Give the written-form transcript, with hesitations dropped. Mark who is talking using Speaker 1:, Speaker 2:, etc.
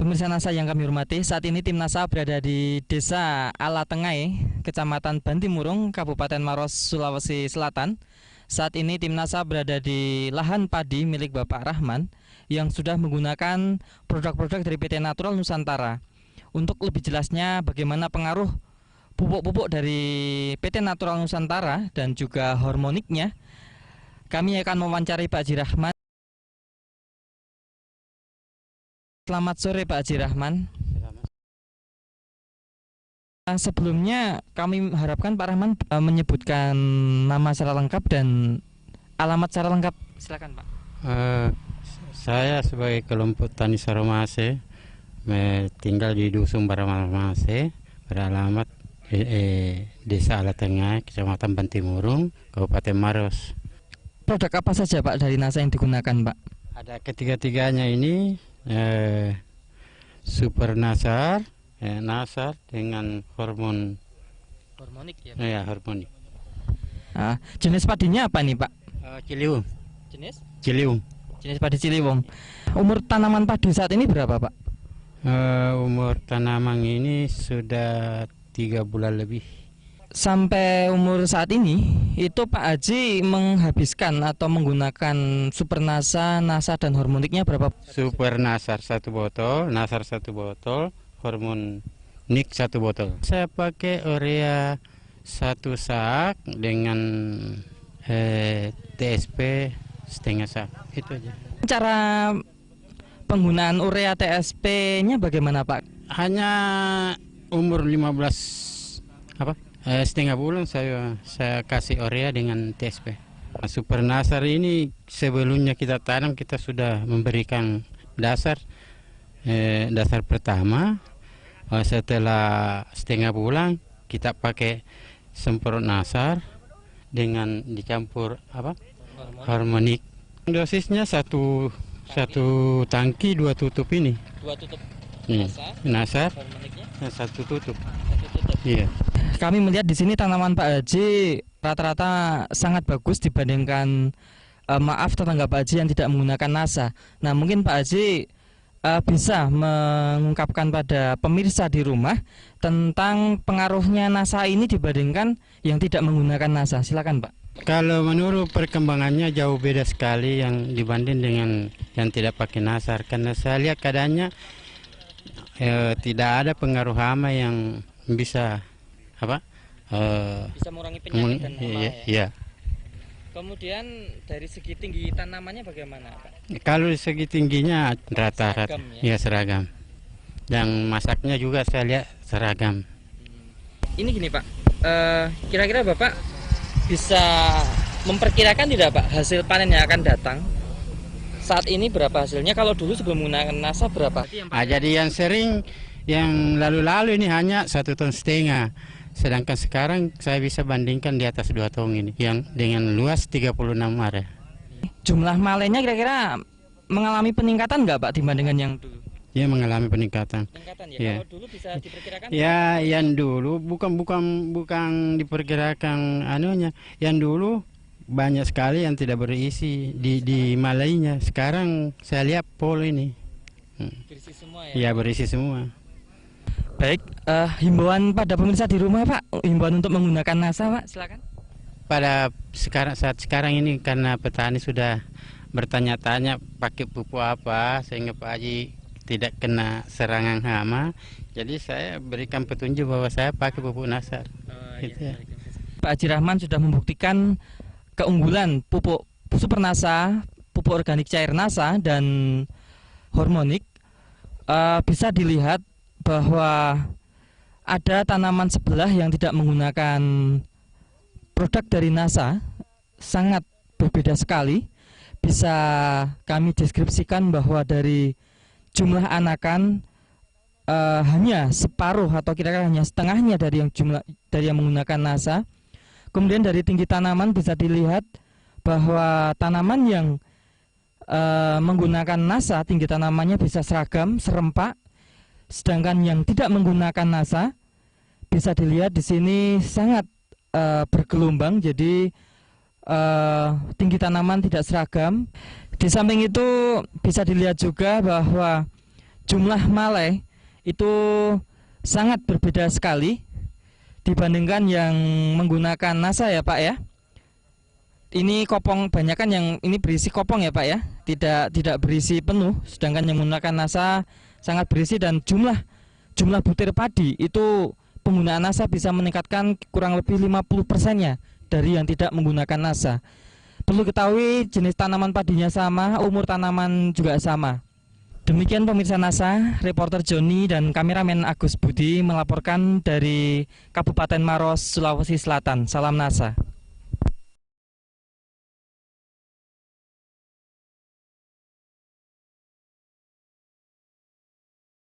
Speaker 1: Pemirsa NASA yang kami hormati, saat ini tim NASA berada di Desa Alatengai, Kecamatan Bantimurung, Kabupaten Maros, Sulawesi Selatan. Saat ini tim NASA berada di lahan padi milik Bapak Rahman yang sudah menggunakan produk-produk dari PT Natural Nusantara. Untuk lebih jelasnya bagaimana pengaruh pupuk-pupuk dari PT Natural Nusantara dan juga hormoniknya, kami akan mewawancari Pak Haji Rahman. Selamat sore Pak Haji Rahman. Sebelumnya kami harapkan Pak Rahman menyebutkan nama secara lengkap dan alamat secara lengkap. Silakan Pak.
Speaker 2: Saya sebagai kelompok Tani Saromase tinggal di Dusun Baramase, beralamat Desa Alatengai, Kecamatan Bantimurung, Kabupaten Maros.
Speaker 1: Produk apa saja Pak dari NASA yang digunakan Pak?
Speaker 2: Ada ketiga-tiganya ini, Super Nasar, Nasar dengan
Speaker 1: Hormonik ya.
Speaker 2: Ya, hormonik.
Speaker 1: Jenis padinya apa nih Pak?
Speaker 2: Ciliwung.
Speaker 1: Jenis?
Speaker 2: Ciliwung.
Speaker 1: Jenis padi Ciliwung. Umur tanaman padi saat ini berapa Pak?
Speaker 2: Umur tanaman ini sudah 3 bulan lebih.
Speaker 1: Sampai umur saat ini itu Pak Haji menghabiskan atau menggunakan Super NASA, NASA dan hormoniknya berapa?
Speaker 2: Super Nasar 1 botol, Nasar 1 botol, hormonik 1 botol. Saya pakai urea 1 sak dengan TSP setengah sak. Itu aja. Cara
Speaker 1: Penggunaan urea TSP-nya bagaimana Pak?
Speaker 2: Hanya umur 15 setengah bulan saya kasih urea dengan TSP. Super Nasar ini sebelumnya kita tanam kita sudah memberikan dasar pertama. Setelah setengah bulan kita pakai semprot Nasar dengan dicampur hormonik. Dosisnya satu tangki 2 tutup ini.
Speaker 1: 2 tutup
Speaker 2: Nasar,
Speaker 1: hormoniknya
Speaker 2: 1 tutup.
Speaker 1: 1 tutup.
Speaker 2: Iya.
Speaker 1: Kami melihat di sini tanaman Pak Haji rata-rata sangat bagus dibandingkan tetangga Pak Haji yang tidak menggunakan NASA. Nah, mungkin Pak Haji bisa mengungkapkan pada pemirsa di rumah tentang pengaruhnya NASA ini dibandingkan yang tidak menggunakan NASA. Silakan Pak.
Speaker 2: Kalau menurut perkembangannya jauh beda sekali yang dibanding dengan yang tidak pakai Nasar. Karena saya lihat keadaannya tidak ada pengaruh hama yang bisa
Speaker 1: bisa mengurangi penyakit dan hama
Speaker 2: ya.
Speaker 1: Kemudian dari segi tinggi tanamannya bagaimana Pak?
Speaker 2: Kalau dari segi tingginya rata-rata seragam. Yang masaknya juga saya lihat seragam.
Speaker 1: Ini gini Pak, kira-kira Bapak bisa memperkirakan tidak Pak hasil panen yang akan datang? Saat ini berapa hasilnya? Kalau dulu sebelum menggunakan NASA berapa?
Speaker 2: Jadi yang sering yang lalu-lalu ini hanya 1,5 ton. Sedangkan sekarang saya bisa bandingkan di atas 2 ton ini yang dengan luas 36 area.
Speaker 1: Jumlah malennya kira-kira mengalami peningkatan nggak Pak dibandingkan yang dulu?
Speaker 2: Ya, mengalami peningkatan.
Speaker 1: Peningkatan ya.
Speaker 2: Ya.
Speaker 1: Kalau dulu bisa diperkirakan?
Speaker 2: Ya, yang dulu bukan diperkirakan anunya. Yang dulu banyak sekali yang tidak berisi di malainya. Sekarang saya lihat pol ini.
Speaker 1: Berisi semua ya? Ya,
Speaker 2: berisi semua.
Speaker 1: Baik, himbauan pada pemirsa di rumah Pak, himbauan untuk menggunakan NASA Pak, silakan.
Speaker 2: Saat sekarang ini karena petani sudah bertanya-tanya pakai pupuk apa sehingga Pak Haji tidak kena serangan hama, jadi saya berikan petunjuk bahwa saya pakai pupuk Nasar.
Speaker 1: Iya. Pak Haji Rahman sudah membuktikan keunggulan pupuk Super NASA, pupuk organik cair NASA dan hormonik. Bisa dilihat bahwa ada tanaman sebelah yang tidak menggunakan produk dari NASA, sangat berbeda sekali. Bisa kami deskripsikan bahwa dari jumlah anakan hanya separuh atau kira-kira hanya setengahnya dari yang menggunakan NASA. Kemudian dari tinggi tanaman bisa dilihat bahwa tanaman yang menggunakan NASA tinggi tanamannya bisa seragam, serempak. Sedangkan yang tidak menggunakan NASA bisa dilihat di sini sangat bergelombang, jadi tinggi tanaman tidak seragam. Di samping itu bisa dilihat juga bahwa jumlah malai itu sangat berbeda sekali dibandingkan yang menggunakan NASA ya Pak ya. Ini kopong banyakan yang ini berisi kopong ya Pak ya, tidak berisi penuh, sedangkan yang menggunakan NASA sangat berisi, dan jumlah butir padi itu penggunaan NASA bisa meningkatkan kurang lebih 50%-nya dari yang tidak menggunakan NASA. Perlu ketahui jenis tanaman padinya sama, umur tanaman juga sama. Demikian pemirsa NASA, reporter Joni dan kameramen Agus Budi melaporkan dari Kabupaten Maros, Sulawesi Selatan. Salam NASA.